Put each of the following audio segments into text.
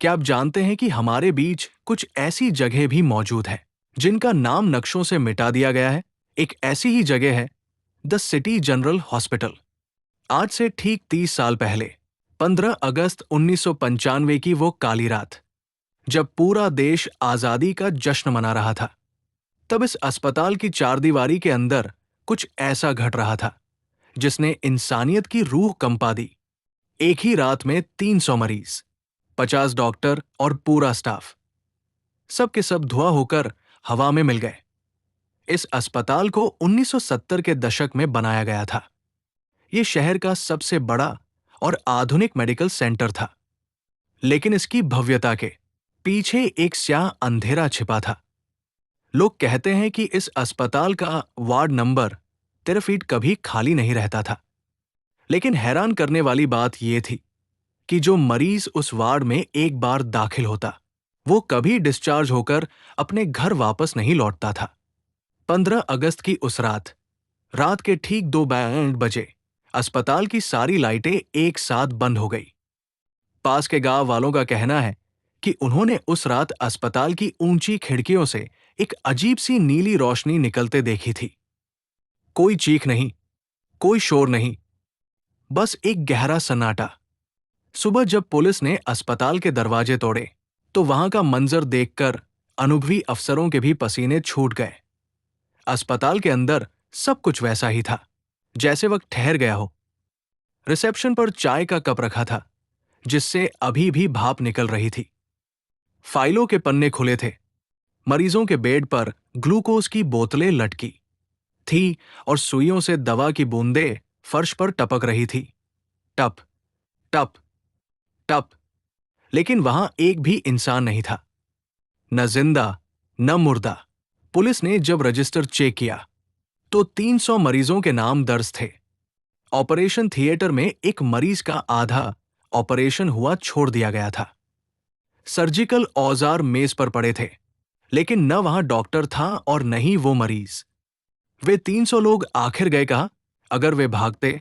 क्या आप जानते हैं कि हमारे बीच कुछ ऐसी जगह भी मौजूद हैं जिनका नाम नक्शों से मिटा दिया गया है? एक ऐसी ही जगह है द सिटी जनरल हॉस्पिटल। आज से ठीक 30 साल पहले 15 अगस्त 1995 की वो काली रात, जब पूरा देश आजादी का जश्न मना रहा था, तब इस अस्पताल की चारदीवारी के अंदर कुछ ऐसा घट रहा था जिसने इंसानियत की रूह कंपा दी। एक ही रात में 300 मरीज, 50 डॉक्टर और पूरा स्टाफ, सब के सब धुआं होकर हवा में मिल गए। इस अस्पताल को 1970 के दशक में बनाया गया था। ये शहर का सबसे बड़ा और आधुनिक मेडिकल सेंटर था, लेकिन इसकी भव्यता के पीछे एक स्याह अंधेरा छिपा था। लोग कहते हैं कि इस अस्पताल का वार्ड नंबर 13 फीट कभी खाली नहीं रहता था। लेकिन हैरान करने वाली बात यह थी कि जो मरीज उस वार्ड में एक बार दाखिल होता, वो कभी डिस्चार्ज होकर अपने घर वापस नहीं लौटता था। 15 अगस्त की उस रात के ठीक 2:62 बजे अस्पताल की सारी लाइटें एक साथ बंद हो गई। पास के गांव वालों का कहना है कि उन्होंने उस रात अस्पताल की ऊंची खिड़कियों से एक अजीब सी नीली रोशनी निकलते देखी थी। कोई चीख नहीं, कोई शोर नहीं, बस एक गहरा सन्नाटा। सुबह जब पुलिस ने अस्पताल के दरवाजे तोड़े, तो वहां का मंजर देखकर अनुभवी अफसरों के भी पसीने छूट गए। अस्पताल के अंदर सब कुछ वैसा ही था जैसे वक्त ठहर गया हो। रिसेप्शन पर चाय का कप रखा था, जिससे अभी भी भाप निकल रही थी। फाइलों के पन्ने खुले थे। मरीजों के बेड पर ग्लूकोज की बोतलें लटकी थी और सुइयों से दवा की बूंदें फर्श पर टपक रही थी। टप टप टप। लेकिन वहां एक भी इंसान नहीं था, न जिंदा न मुर्दा। पुलिस ने जब रजिस्टर चेक किया तो 300 मरीजों के नाम दर्ज थे। ऑपरेशन थिएटर में एक मरीज का आधा ऑपरेशन हुआ छोड़ दिया गया था। सर्जिकल औजार मेज पर पड़े थे, लेकिन न वहां डॉक्टर था और न ही वो मरीज। वे 300 लोग आखिर गए कहां? अगर वे भागते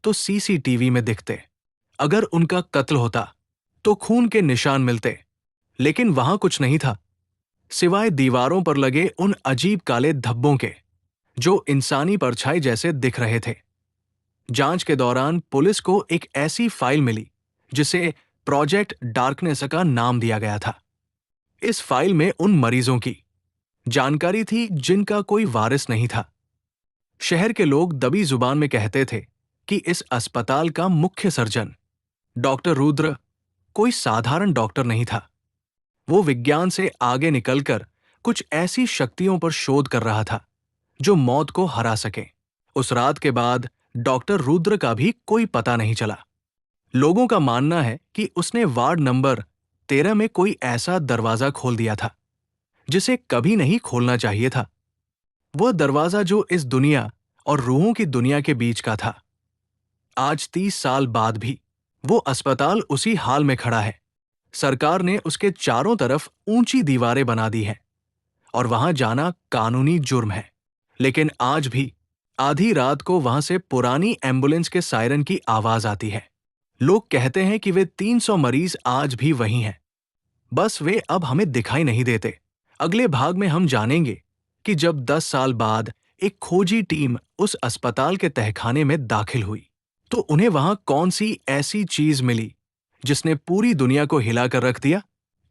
तो सीसीटीवी में दिखते, अगर उनका कत्ल होता तो खून के निशान मिलते। लेकिन वहां कुछ नहीं था, सिवाय दीवारों पर लगे उन अजीब काले धब्बों के, जो इंसानी परछाई जैसे दिख रहे थे। जांच के दौरान पुलिस को एक ऐसी फाइल मिली जिसे प्रोजेक्ट डार्कनेस का नाम दिया गया था। इस फाइल में उन मरीजों की जानकारी थी जिनका कोई वारिस नहीं था। शहर के लोग दबी जुबान में कहते थे कि इस अस्पताल का मुख्य सर्जन डॉक्टर रुद्र कोई साधारण डॉक्टर नहीं था। वो विज्ञान से आगे निकलकर कुछ ऐसी शक्तियों पर शोध कर रहा था जो मौत को हरा सके। उस रात के बाद डॉक्टर रुद्र का भी कोई पता नहीं चला। लोगों का मानना है कि उसने वार्ड नंबर 13 में कोई ऐसा दरवाजा खोल दिया था जिसे कभी नहीं खोलना चाहिए था। वह दरवाजा जो इस दुनिया और रूहों की दुनिया के बीच का था। आज 30 साल बाद भी वो अस्पताल उसी हाल में खड़ा है। सरकार ने उसके चारों तरफ ऊंची दीवारें बना दी हैं और वहां जाना कानूनी जुर्म है। लेकिन आज भी आधी रात को वहां से पुरानी एम्बुलेंस के सायरन की आवाज आती है। लोग कहते हैं कि वे 300 मरीज आज भी वहीं हैं, बस वे अब हमें दिखाई नहीं देते। अगले भाग में हम जानेंगे कि जब 10 साल बाद एक खोजी टीम उस अस्पताल के तहखाने में दाखिल हुई, तो उन्हें वहां कौन सी ऐसी चीज मिली जिसने पूरी दुनिया को हिलाकर रख दिया।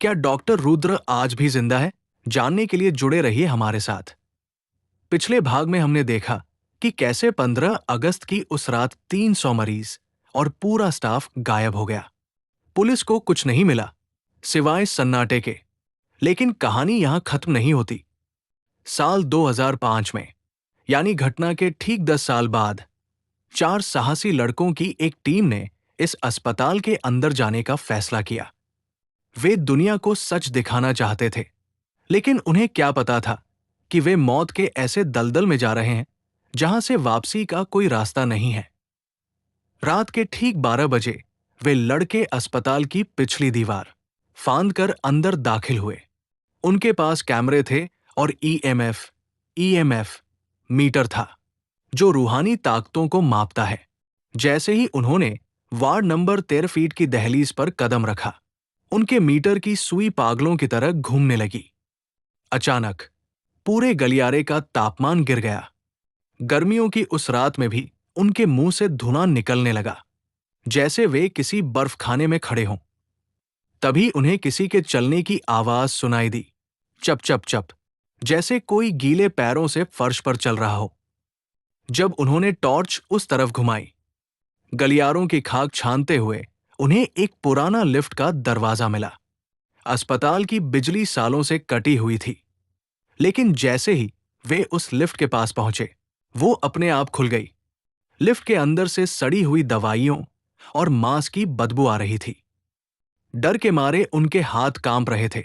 क्या डॉक्टर रुद्र आज भी जिंदा है? जानने के लिए जुड़े रहिए हमारे साथ। पिछले भाग में हमने देखा कि कैसे 15 अगस्त की उस रात 300 मरीज और पूरा स्टाफ गायब हो गया। पुलिस को कुछ नहीं मिला सिवाय सन्नाटे के। लेकिन कहानी यहां खत्म नहीं होती। साल 2005 में, यानी घटना के ठीक 10 साल बाद, 4 साहसी लड़कों की एक टीम ने इस अस्पताल के अंदर जाने का फैसला किया। वे दुनिया को सच दिखाना चाहते थे, लेकिन उन्हें क्या पता था कि वे मौत के ऐसे दलदल में जा रहे हैं जहां से वापसी का कोई रास्ता नहीं है। रात के ठीक 12 बजे वे लड़के अस्पताल की पिछली दीवार फांद कर अंदर दाखिल हुए। उनके पास कैमरे थे और ईएमएफ मीटर था, जो रूहानी ताकतों को मापता है। जैसे ही उन्होंने वार्ड नंबर 13 फीट की दहलीज पर कदम रखा, उनके मीटर की सुई पागलों की तरह घूमने लगी। अचानक पूरे गलियारे का तापमान गिर गया। गर्मियों की उस रात में भी उनके मुंह से धुआं निकलने लगा, जैसे वे किसी बर्फखाने में खड़े हों। तभी उन्हें किसी के चलने की आवाज सुनाई दी, चप चप चप, जैसे कोई गीले पैरों से फर्श पर चल रहा हो। जब उन्होंने टॉर्च उस तरफ घुमाई, गलियारों की खाक छानते हुए उन्हें एक पुराना लिफ्ट का दरवाजा मिला। अस्पताल की बिजली सालों से कटी हुई थी, लेकिन जैसे ही वे उस लिफ्ट के पास पहुंचे, वो अपने आप खुल गई। लिफ्ट के अंदर से सड़ी हुई दवाइयों और मांस की बदबू आ रही थी। डर के मारे उनके हाथ कांप रहे थे,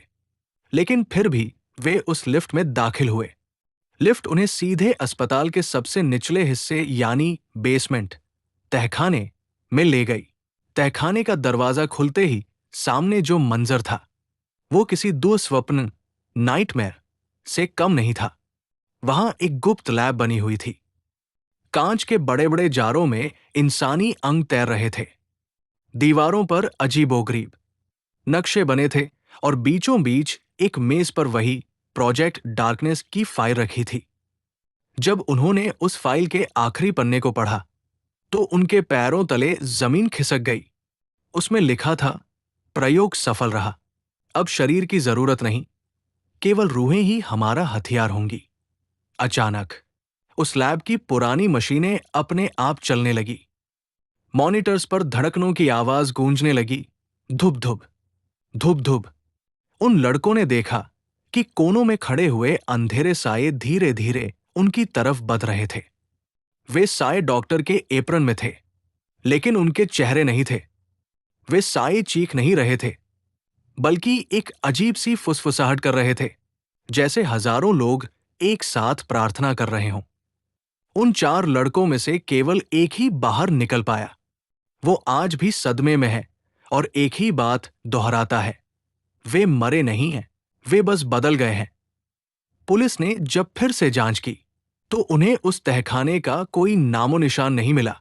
लेकिन फिर भी वे उस लिफ्ट में दाखिल हुए। लिफ्ट उन्हें सीधे अस्पताल के सबसे निचले हिस्से यानी बेसमेंट, तहखाने में ले गई। तहखाने का दरवाजा खुलते ही सामने जो मंजर था, वो किसी दुस्वप्न, नाइटमेयर से कम नहीं था। वहां एक गुप्त लैब बनी हुई थी। कांच के बड़े बड़े जारों में इंसानी अंग तैर रहे थे। दीवारों पर अजीबोगरीब नक्शे बने थे और बीचों बीच एक मेज पर वही प्रोजेक्ट डार्कनेस की फाइल रखी थी। जब उन्होंने उस फाइल के आखिरी पन्ने को पढ़ा, तो उनके पैरों तले जमीन खिसक गई। उसमें लिखा था, प्रयोग सफल रहा, अब शरीर की जरूरत नहीं, केवल रूहें ही हमारा हथियार होंगी। अचानक उस लैब की पुरानी मशीनें अपने आप चलने लगी। मॉनिटर्स पर धड़कनों की आवाज गूंजने लगी, धुप धुप धुप धुप। उन लड़कों ने देखा कि कोनों में खड़े हुए अंधेरे साये धीरे धीरे उनकी तरफ बढ़ रहे थे। वे साये डॉक्टर के एप्रन में थे, लेकिन उनके चेहरे नहीं थे। वे साये चीख नहीं रहे थे, बल्कि एक अजीब सी फुसफुसाहट कर रहे थे, जैसे हजारों लोग एक साथ प्रार्थना कर रहे हों। उन 4 लड़कों में से केवल एक ही बाहर निकल पाया। वो आज भी सदमे में है और एक ही बात दोहराता है, वे मरे नहीं हैं, वे बस बदल गए हैं। पुलिस ने जब फिर से जांच की, तो उन्हें उस तहखाने का कोई नामो निशान नहीं मिला।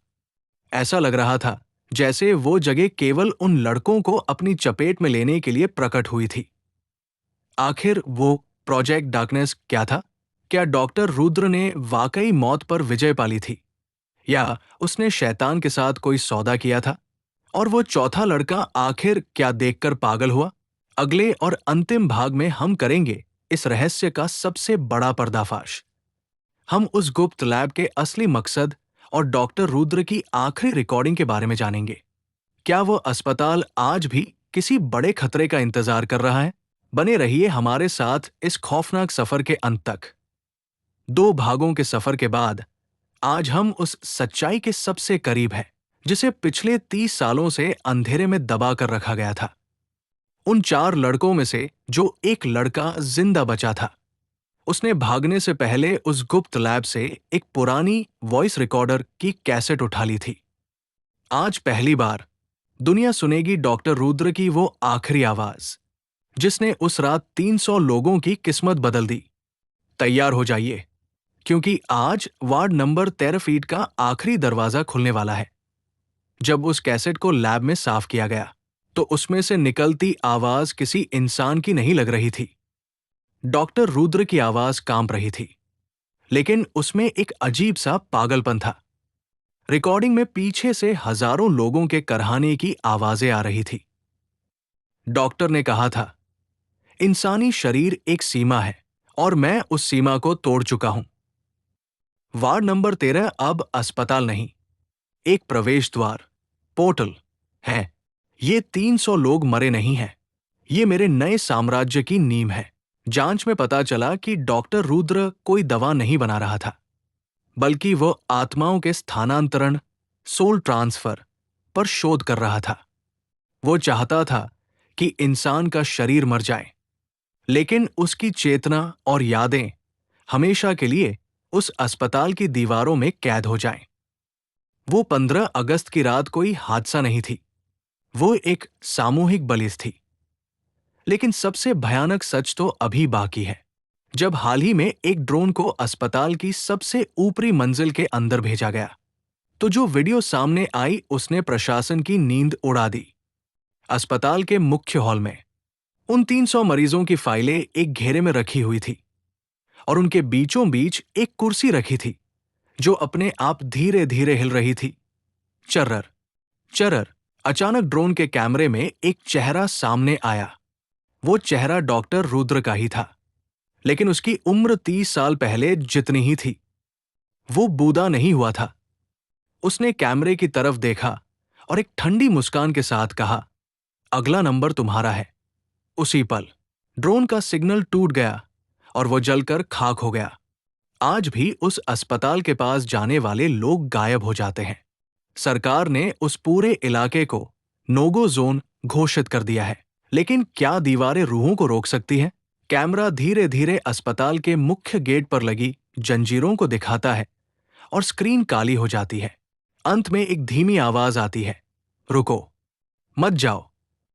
ऐसा लग रहा था जैसे वो जगह केवल उन लड़कों को अपनी चपेट में लेने के लिए प्रकट हुई थी। आखिर वो प्रोजेक्ट डार्कनेस क्या था? क्या डॉक्टर रुद्र ने वाकई मौत पर विजय पाली थी, या उसने शैतान के साथ कोई सौदा किया था? और वो चौथा लड़का आखिर क्या देखकर पागल हुआ? अगले और अंतिम भाग में हम करेंगे इस रहस्य का सबसे बड़ा पर्दाफाश। हम उस गुप्त लैब के असली मकसद और डॉक्टर रुद्र की आखिरी रिकॉर्डिंग के बारे में जानेंगे। क्या वो अस्पताल आज भी किसी बड़े खतरे का इंतजार कर रहा है? बने रहिए हमारे साथ इस खौफनाक सफर के अंत तक। 2 भागों के सफर के बाद आज हम उस सच्चाई के सबसे करीब हैं, जिसे पिछले 30 सालों से अंधेरे में दबा कर रखा गया था। उन 4 लड़कों में से जो एक लड़का जिंदा बचा था, उसने भागने से पहले उस गुप्त लैब से एक पुरानी वॉइस रिकॉर्डर की कैसेट उठा ली थी। आज पहली बार दुनिया सुनेगी डॉक्टर रुद्र की वो आखिरी आवाज, जिसने उस रात 300 लोगों की किस्मत बदल दी। तैयार हो जाइए, क्योंकि आज वार्ड नंबर 13 फीट का आखिरी दरवाजा खुलने वाला है। जब उस कैसेट को लैब में साफ किया गया, तो उसमें से निकलती आवाज किसी इंसान की नहीं लग रही थी। डॉक्टर रुद्र की आवाज कांप रही थी, लेकिन उसमें एक अजीब सा पागलपन था। रिकॉर्डिंग में पीछे से हजारों लोगों के करहाने की आवाजें आ रही थी। डॉक्टर ने कहा था, इंसानी शरीर एक सीमा है और मैं उस सीमा को तोड़ चुका हूं। वार्ड नंबर 13 अब अस्पताल नहीं, एक प्रवेश द्वार, पोर्टल है। ये 300 लोग मरे नहीं हैं, ये मेरे नए साम्राज्य की नींव है। जांच में पता चला कि डॉक्टर रुद्र कोई दवा नहीं बना रहा था, बल्कि वो आत्माओं के स्थानांतरण, सोल ट्रांसफर पर शोध कर रहा था। वो चाहता था कि इंसान का शरीर मर जाए, लेकिन उसकी चेतना और यादें हमेशा के लिए उस अस्पताल की दीवारों में कैद हो जाएं। वो 15 अगस्त की रात कोई हादसा नहीं थी, वो एक सामूहिक बलिदान थी। लेकिन सबसे भयानक सच तो अभी बाकी है। जब हाल ही में एक ड्रोन को अस्पताल की सबसे ऊपरी मंजिल के अंदर भेजा गया, तो जो वीडियो सामने आई उसने प्रशासन की नींद उड़ा दी। अस्पताल के मुख्य हॉल में उन 300 मरीजों की फाइलें एक घेरे में रखी हुई थी और उनके बीचों बीच एक कुर्सी रखी थी जो अपने आप धीरे धीरे हिल रही थी। चर्रर चर्रर अचानक ड्रोन के कैमरे में एक चेहरा सामने आया। वो चेहरा डॉक्टर रुद्र का ही था, लेकिन उसकी उम्र 30 साल पहले जितनी ही थी। वो बूढ़ा नहीं हुआ था। उसने कैमरे की तरफ देखा और एक ठंडी मुस्कान के साथ कहा, अगला नंबर तुम्हारा है। उसी पल ड्रोन का सिग्नल टूट गया और वो जलकर खाक हो गया। आज भी उस अस्पताल के पास जाने वाले लोग गायब हो जाते हैं। सरकार ने उस पूरे इलाके को नोगो जोन घोषित कर दिया है। लेकिन क्या दीवारें रूहों को रोक सकती हैं? कैमरा धीरे धीरे अस्पताल के मुख्य गेट पर लगी जंजीरों को दिखाता है और स्क्रीन काली हो जाती है। अंत में एक धीमी आवाज आती है, रुको, मत जाओ।